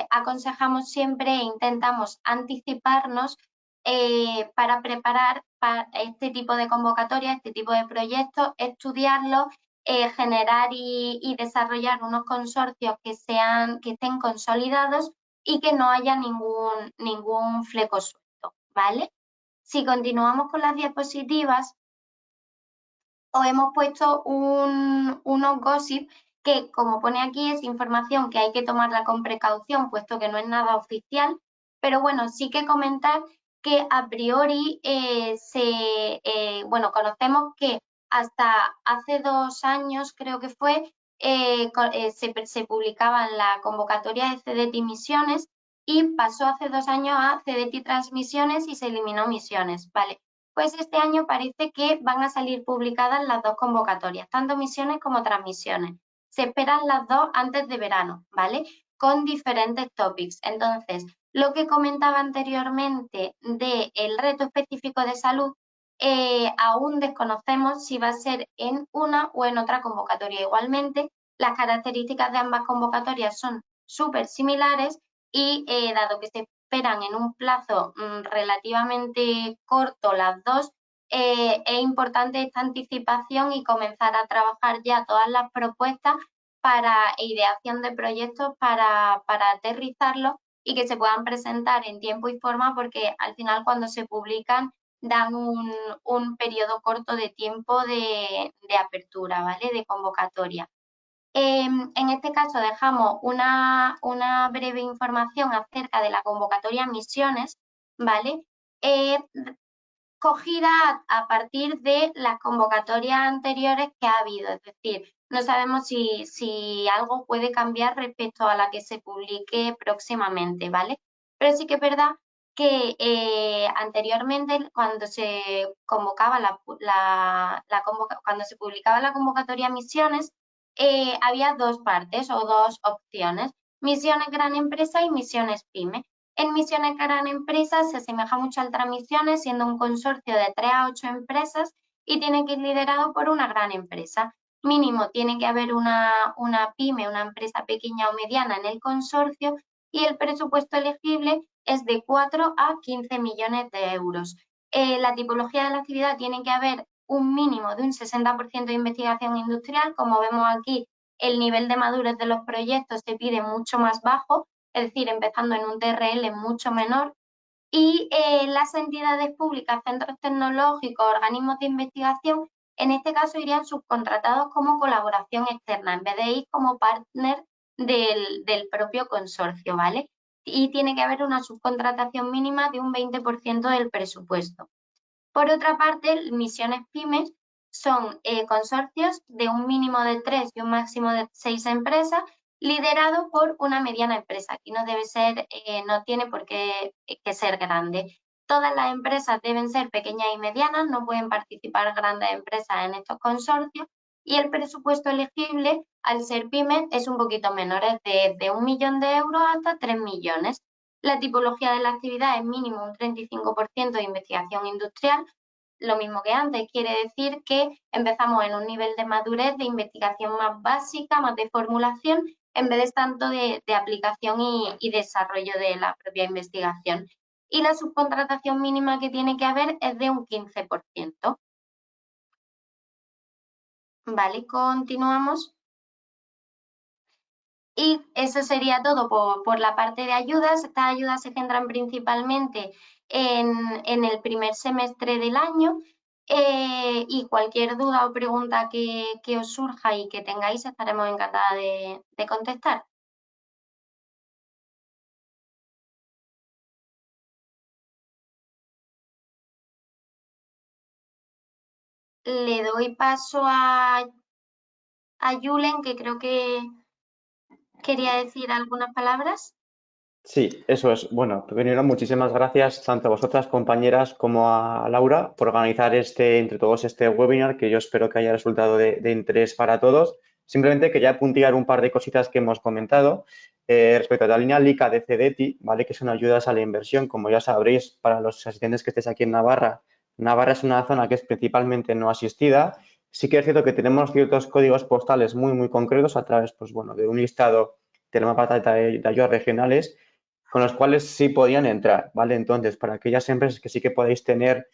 aconsejamos siempre e intentamos anticiparnos para preparar para este tipo de convocatoria, este tipo de proyectos, estudiarlos, generar y desarrollar unos consorcios que estén consolidados y que no haya ningún fleco suelto, ¿vale? Si continuamos con las diapositivas, os hemos puesto unos gossip que, como pone aquí, es información que hay que tomarla con precaución, puesto que no es nada oficial, pero bueno, sí que comentar que a priori conocemos que hasta hace 2 años, creo que fue, se publicaba en la convocatoria de CEDETI Misiones, y pasó hace 2 años a CEDETI Transmisiones y se eliminó Misiones, ¿vale? Pues este año parece que van a salir publicadas las 2 convocatorias, tanto misiones como transmisiones. Se esperan las 2 antes de verano, ¿vale? Con diferentes topics. Entonces, lo que comentaba anteriormente del reto específico de salud, aún desconocemos si va a ser en una o en otra convocatoria. Igualmente, las características de ambas convocatorias son súper similares y dado que se esperan en un plazo relativamente corto las 2, es importante esta anticipación y comenzar a trabajar ya todas las propuestas para ideación de proyectos para aterrizarlos y que se puedan presentar en tiempo y forma, porque al final cuando se publican dan un periodo corto de tiempo de apertura, ¿vale? De convocatoria. En este caso dejamos una breve información acerca de la convocatoria Misiones, ¿vale? Cogida a partir de las convocatorias anteriores que ha habido, es decir, no sabemos si algo puede cambiar respecto a la que se publique próximamente, ¿vale? Pero sí que es verdad que anteriormente, cuando se convocaba cuando se publicaba la convocatoria Misiones, había 2 partes o 2 opciones: Misiones Gran Empresa y Misiones Pyme. En Misiones Gran Empresa se asemeja mucho al Transmisiones, siendo un consorcio de 3 a 8 empresas, y tiene que ir liderado por una gran empresa. Mínimo tiene que haber una pyme, una empresa pequeña o mediana en el consorcio, y el presupuesto elegible es de 4 a 15 millones de euros. La tipología de la actividad tiene que haber un mínimo de un 60% de investigación industrial. Como vemos aquí, el nivel de madurez de los proyectos se pide mucho más bajo, es decir, empezando en un TRL mucho menor. Y las entidades públicas, centros tecnológicos, organismos de investigación, en este caso irían subcontratados como colaboración externa, en vez de ir como partner del propio consorcio, ¿vale? Y tiene que haber una subcontratación mínima de un 20% del presupuesto. Por otra parte, Misiones Pymes son consorcios de un mínimo de 3 y un máximo de 6 empresas, liderado por una mediana empresa. Aquí no debe ser, no tiene por qué ser grande. Todas las empresas deben ser pequeñas y medianas, no pueden participar grandes empresas en estos consorcios, y el presupuesto elegible, al ser pymes, es un poquito menor, es de 1 millón de euros hasta 3 millones. La tipología de la actividad es mínimo un 35% de investigación industrial, lo mismo que antes, quiere decir que empezamos en un nivel de madurez de investigación más básica, más de formulación, en vez de tanto de aplicación y desarrollo de la propia investigación. Y la subcontratación mínima que tiene que haber es de un 15%. Vale, continuamos. Y eso sería todo por la parte de ayudas. Estas ayudas se centran principalmente en el primer semestre del año, y cualquier duda o pregunta que os surja y que tengáis, estaremos encantadas de contestar. Le doy paso a Julen, que creo que quería decir algunas palabras. Sí, eso es. Bueno, primero, muchísimas gracias tanto a vosotras, compañeras, como a Laura por organizar entre todos este webinar, que yo espero que haya resultado de interés para todos. Simplemente quería puntear un par de cositas que hemos comentado respecto a la línea LICA de CEDETI, ¿vale? Que son ayudas a la inversión. Como ya sabréis, para los asistentes que estéis aquí en Navarra, Navarra es una zona que es principalmente no asistida. Sí que es cierto que tenemos ciertos códigos postales muy, muy concretos a través, pues bueno, de un listado de la mapa de ayudas regionales, con los cuales sí podían entrar, ¿vale? Entonces, para aquellas empresas que sí que podéis tener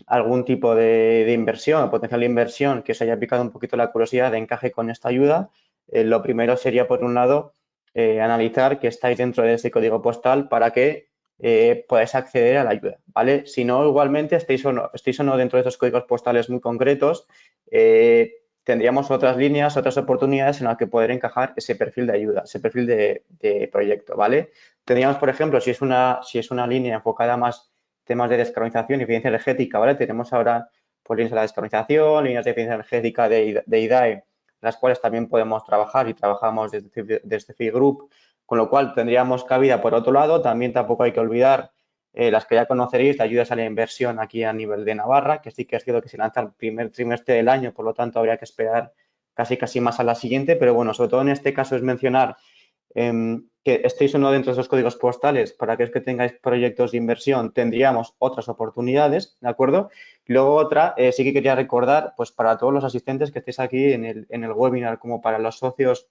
algún tipo de inversión o potencial de inversión que os haya picado un poquito la curiosidad de encaje con esta ayuda, lo primero sería, por un lado, analizar que estáis dentro de ese código postal para que podáis acceder a la ayuda, ¿vale? Si no, igualmente, estéis o no dentro de esos códigos postales muy concretos, tendríamos otras líneas, otras oportunidades en las que poder encajar ese perfil de ayuda, ese perfil de proyecto, ¿vale? Tendríamos, por ejemplo, si es una línea enfocada más temas de descarbonización y eficiencia energética, ¿vale? Tenemos ahora pues, líneas de la descarbonización, líneas de eficiencia energética de IDAE, las cuales también podemos trabajar y trabajamos desde FI Group, con lo cual tendríamos cabida por otro lado. También tampoco hay que olvidar las que ya conoceréis, de ayudas a la inversión aquí a nivel de Navarra, que sí que es cierto que se lanza el primer trimestre del año, por lo tanto habría que esperar casi más a la siguiente, pero bueno, sobre todo en este caso es mencionar que estéis o no dentro de esos códigos postales. Para aquellos que tengáis proyectos de inversión tendríamos otras oportunidades, ¿de acuerdo? Y luego otra, sí que quería recordar, pues para todos los asistentes que estéis aquí en el webinar, como para los socios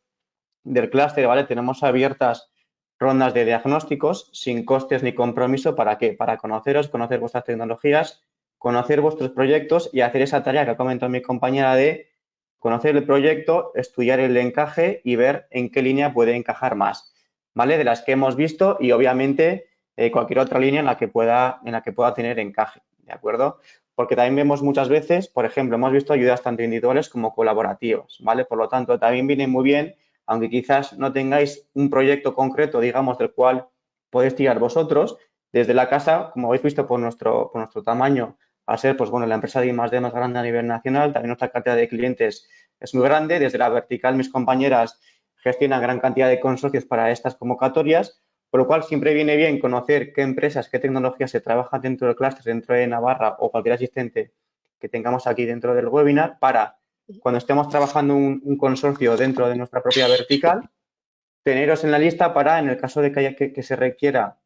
del clúster, ¿vale? Tenemos abiertas rondas de diagnósticos sin costes ni compromiso. ¿Para qué? Para conoceros, conocer vuestras tecnologías, conocer vuestros proyectos y hacer esa tarea que ha comentado mi compañera de conocer el proyecto, estudiar el encaje y ver en qué línea puede encajar más, ¿vale? De las que hemos visto y obviamente cualquier otra línea en la que pueda tener encaje, ¿de acuerdo? Porque también vemos muchas veces, por ejemplo, hemos visto ayudas tanto individuales como colaborativas, ¿vale? Por lo tanto, también viene muy bien, aunque quizás no tengáis un proyecto concreto, digamos, del cual podéis tirar vosotros, desde la casa, como habéis visto por nuestro tamaño, al ser, pues bueno, la empresa de I+D más grande a nivel nacional, también nuestra cartera de clientes es muy grande. Desde la vertical, mis compañeras gestionan gran cantidad de consorcios para estas convocatorias, por lo cual siempre viene bien conocer qué empresas, qué tecnologías se trabajan dentro del clúster, dentro de Navarra o cualquier asistente que tengamos aquí dentro del webinar, para cuando estemos trabajando un consorcio dentro de nuestra propia vertical, teneros en la lista para, en el caso de que se requiera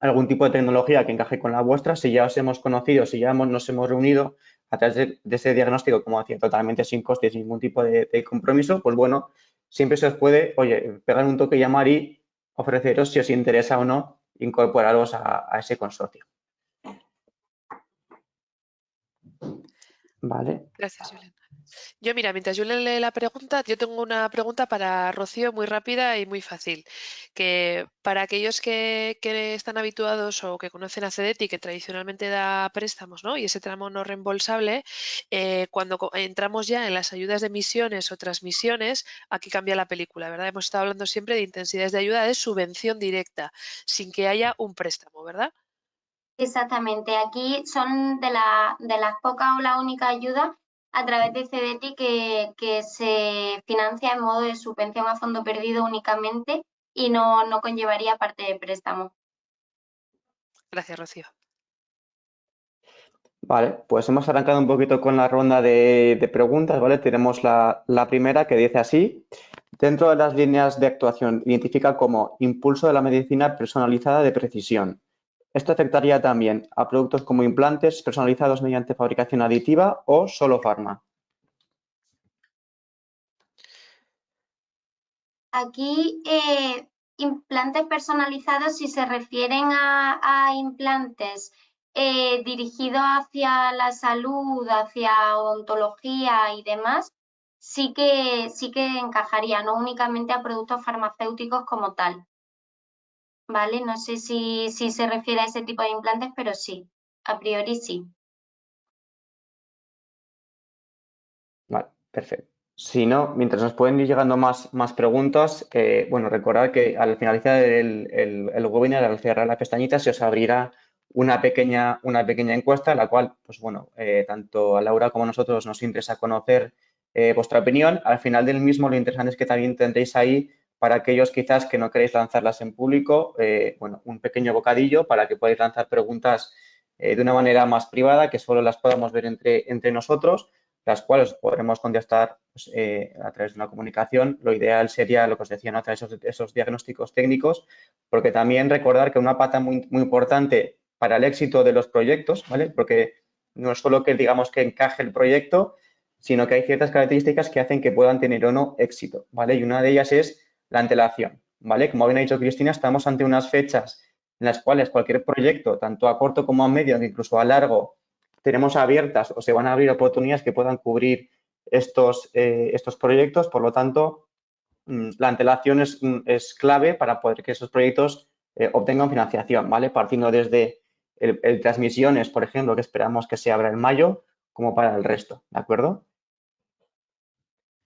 algún tipo de tecnología que encaje con la vuestra, si ya os hemos conocido, si ya nos hemos reunido a través de ese diagnóstico, como decía, totalmente sin costes, sin ningún tipo de compromiso, pues bueno, siempre se os puede, oye, pegar un toque, llamar y ofreceros si os interesa o no incorporaros a ese consorcio. Vale. Gracias, Julen. Yo, mira, mientras Julen lee la pregunta, yo tengo una pregunta para Rocío muy rápida y muy fácil. Que para aquellos que están habituados o que conocen a CEDETI, que tradicionalmente da préstamos, ¿no? Y ese tramo no reembolsable, cuando entramos ya en las ayudas de emisiones o transmisiones, aquí cambia la película, ¿verdad? Hemos estado hablando siempre de intensidades de ayuda de subvención directa, sin que haya un préstamo, ¿verdad? Exactamente, aquí son de las pocas o la única ayuda a través de CDTI que se financia en modo de subvención a fondo perdido únicamente y no conllevaría parte de préstamo. Gracias, Rocío. Vale, pues hemos arrancado un poquito con la ronda de preguntas, ¿vale? Tenemos la primera que dice así: dentro de las líneas de actuación, identifica como impulso de la medicina personalizada de precisión. ¿Esto afectaría también a productos como implantes personalizados mediante fabricación aditiva o solo farma? Aquí, implantes personalizados, si se refieren a implantes dirigidos hacia la salud, hacia odontología y demás, sí que encajaría, no únicamente a productos farmacéuticos como tal. ¿Vale? No sé si se refiere a ese tipo de implantes, pero sí, a priori sí. Vale, perfecto. Si no, mientras nos pueden ir llegando más preguntas, bueno, recordad que al finalizar el webinar, al cerrar la pestañita, se os abrirá una pequeña encuesta, la cual, pues bueno, tanto a Laura como a nosotros nos interesa conocer vuestra opinión. Al final del mismo, lo interesante es que también tendréis ahí, para aquellos quizás que no queréis lanzarlas en público, bueno, un pequeño bocadillo para que podáis lanzar preguntas de una manera más privada, que solo las podamos ver entre nosotros, las cuales podremos contestar pues, a través de una comunicación. Lo ideal sería lo que os decía, ¿no? A través de esos diagnósticos técnicos, porque también recordar que una pata muy importante para el éxito de los proyectos, ¿vale? Porque no es solo que digamos que encaje el proyecto, sino que hay ciertas características que hacen que puedan tener o no éxito, ¿vale? Y una de ellas es la antelación, ¿vale? Como bien ha dicho Cristina, estamos ante unas fechas en las cuales cualquier proyecto, tanto a corto como a medio, incluso a largo, tenemos abiertas o se van a abrir oportunidades que puedan cubrir estos proyectos. Por lo tanto, la antelación es clave para poder que esos proyectos obtengan financiación, ¿vale? Partiendo desde el transmisiones, por ejemplo, que esperamos que se abra en mayo, como para el resto, ¿de acuerdo?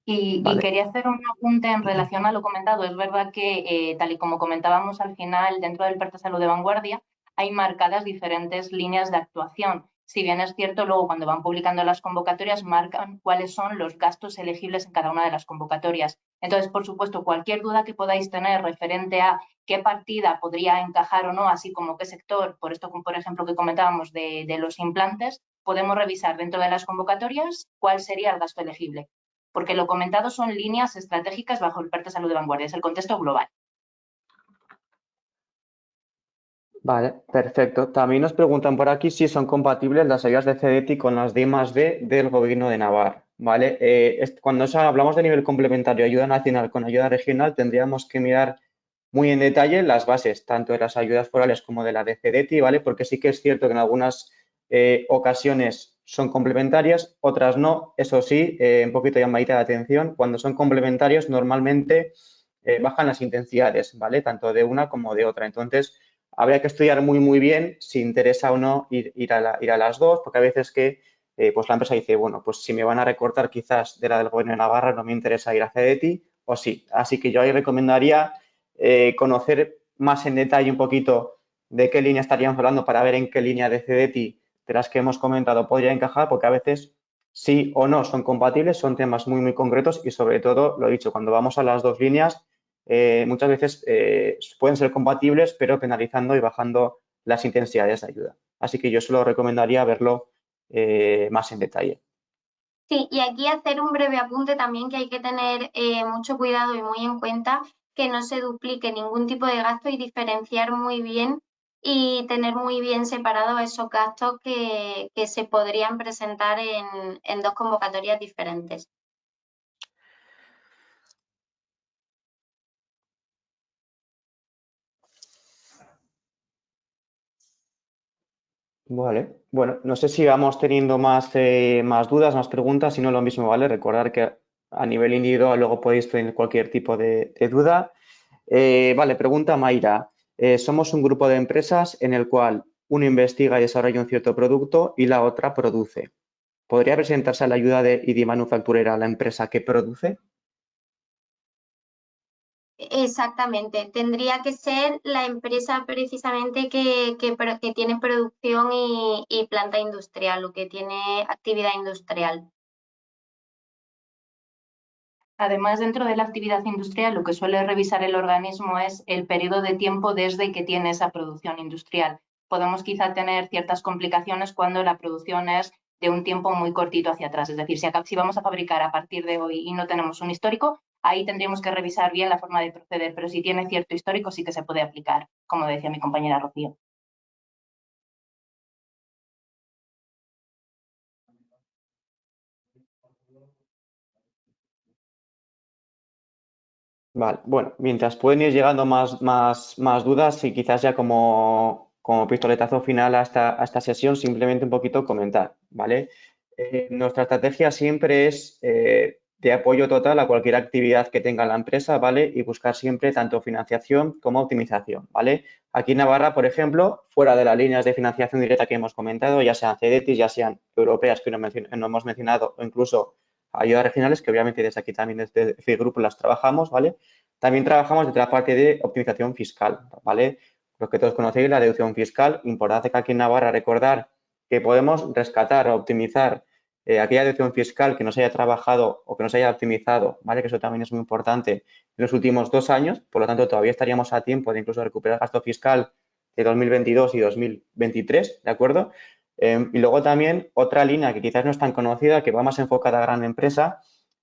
Y quería hacer un apunte en relación a lo comentado. Es verdad que, tal y como comentábamos al final, dentro del PERTE Salud de Vanguardia, hay marcadas diferentes líneas de actuación. Si bien es cierto, luego cuando van publicando las convocatorias marcan cuáles son los gastos elegibles en cada una de las convocatorias. Entonces, por supuesto, cualquier duda que podáis tener referente a qué partida podría encajar o no, así como qué sector, por esto, por ejemplo, que comentábamos de los implantes, podemos revisar dentro de las convocatorias cuál sería el gasto elegible, porque lo comentado son líneas estratégicas bajo el PERTE Salud de Vanguardia, es el contexto global. Vale, perfecto. También nos preguntan por aquí si son compatibles las ayudas de CDTI con las de I+D del Gobierno de Navarra, ¿vale? Cuando hablamos de nivel complementario, ayuda nacional con ayuda regional, tendríamos que mirar muy en detalle las bases, tanto de las ayudas forales como de la de CDTI, ¿vale? Porque sí que es cierto que en algunas ocasiones son complementarias, otras no. Eso sí, un poquito llamadita de atención, cuando son complementarios normalmente bajan las intensidades, ¿vale? Tanto de una como de otra. Entonces, habría que estudiar muy bien si interesa o no ir a las dos, porque a veces que pues la empresa dice, bueno, pues si me van a recortar quizás de la del Gobierno de Navarra, no me interesa ir a CDTI o sí. Así que yo ahí recomendaría conocer más en detalle un poquito de qué línea estaríamos hablando para ver en qué línea de CDTI de las que hemos comentado podría encajar, porque a veces sí o no son compatibles, son temas muy concretos y sobre todo, lo he dicho, cuando vamos a las dos líneas, muchas veces pueden ser compatibles, pero penalizando y bajando las intensidades de ayuda. Así que yo solo recomendaría verlo más en detalle. Sí, y aquí hacer un breve apunte también, que hay que tener mucho cuidado y muy en cuenta que no se duplique ningún tipo de gasto y diferenciar muy bien y tener muy bien separados esos gastos que se podrían presentar en dos convocatorias diferentes. Vale, bueno, no sé si vamos teniendo más dudas, más preguntas, si no lo mismo, ¿vale? Recordar que a nivel individual luego podéis tener cualquier tipo de duda. Vale, pregunta Mayra. Somos un grupo de empresas en el cual uno investiga y desarrolla un cierto producto y la otra produce. ¿Podría presentarse a la ayuda de ID manufacturera a la empresa que produce? Exactamente, tendría que ser la empresa precisamente que tiene producción y planta industrial o que tiene actividad industrial. Además, dentro de la actividad industrial, lo que suele revisar el organismo es el periodo de tiempo desde que tiene esa producción industrial. Podemos quizá tener ciertas complicaciones cuando la producción es de un tiempo muy cortito hacia atrás. Es decir, si vamos a fabricar a partir de hoy y no tenemos un histórico, ahí tendríamos que revisar bien la forma de proceder, pero si tiene cierto histórico sí que se puede aplicar, como decía mi compañera Rocío. Vale, bueno, mientras pueden ir llegando más dudas y quizás ya como pistoletazo final a esta sesión, simplemente un poquito comentar, ¿vale? Nuestra estrategia siempre es de apoyo total a cualquier actividad que tenga la empresa, ¿vale? Y buscar siempre tanto financiación como optimización, ¿vale? Aquí en Navarra, por ejemplo, fuera de las líneas de financiación directa que hemos comentado, ya sean CEDETIS, ya sean europeas que no hemos mencionado, o incluso ayudas regionales, que obviamente desde aquí también desde FI Group las trabajamos, ¿vale? También trabajamos desde la parte de optimización fiscal, ¿vale? Los que todos conocéis, la deducción fiscal, importante que aquí en Navarra recordar que podemos rescatar o optimizar aquella deducción fiscal que no se haya trabajado o que no se haya optimizado, ¿vale? Que eso también es muy importante en los últimos 2 años, por lo tanto todavía estaríamos a tiempo de incluso recuperar gasto fiscal de 2022 y 2023, ¿de acuerdo? Y luego también otra línea que quizás no es tan conocida, que va más enfocada a gran empresa,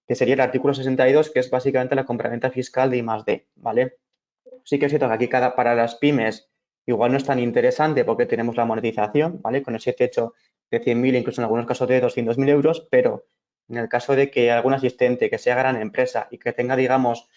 que sería el artículo 62, que es básicamente la compraventa fiscal de I+D, ¿vale? Sí que es cierto que aquí para las pymes igual no es tan interesante porque tenemos la monetización, ¿vale? Con ese techo de 100.000, incluso en algunos casos de 200.000 euros, pero en el caso de que algún asistente que sea gran empresa y que tenga, digamos,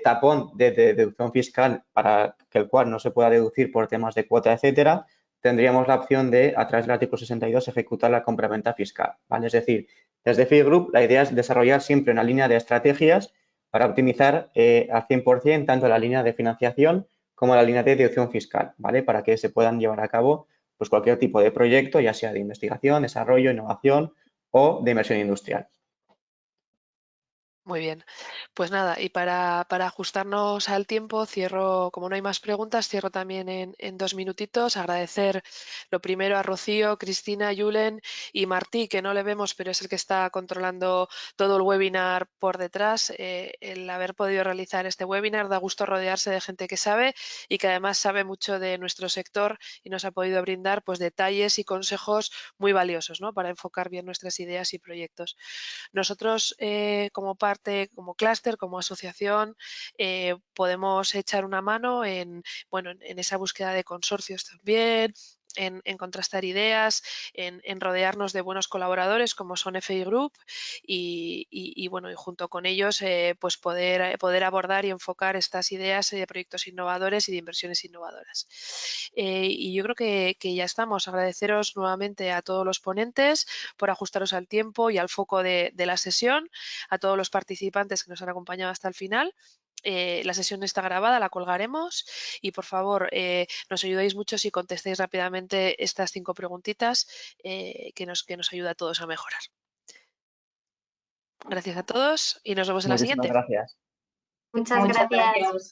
tapón de deducción fiscal para que el cual no se pueda deducir por temas de cuota, etcétera, tendríamos la opción de, a través del artículo 62, ejecutar la compraventa fiscal, ¿vale? Es decir, desde FI Group la idea es desarrollar siempre una línea de estrategias para optimizar al 100% tanto la línea de financiación como la línea de deducción fiscal, ¿vale? Para que se puedan llevar a cabo pues, cualquier tipo de proyecto, ya sea de investigación, desarrollo, innovación o de inversión industrial. Muy bien, pues nada, y para ajustarnos al tiempo, cierro, como no hay más preguntas, cierro también en 2 minutitos. Agradecer lo primero a Rocío, Cristina, Julen y Martí, que no le vemos, pero es el que está controlando todo el webinar por detrás. El haber podido realizar este webinar, da gusto rodearse de gente que sabe y que además sabe mucho de nuestro sector y nos ha podido brindar pues detalles y consejos muy valiosos, ¿no? Para enfocar bien nuestras ideas y proyectos. Nosotros, como parte, como clúster, como asociación, podemos echar una mano bueno, en esa búsqueda de consorcios también, en contrastar ideas, en rodearnos de buenos colaboradores como son FI Group y bueno, y junto con ellos pues poder abordar y enfocar estas ideas de proyectos innovadores y de inversiones innovadoras. Y yo creo que ya estamos. Agradeceros nuevamente a todos los ponentes por ajustaros al tiempo y al foco de la sesión, a todos los participantes que nos han acompañado hasta el final. La sesión está grabada, la colgaremos y por favor nos ayudáis mucho si contestáis rápidamente estas 5 preguntitas que nos ayuda a todos a mejorar. Gracias a todos y nos vemos en la Muchísimas siguiente. gracias. Muchas Muchas gracias. gracias.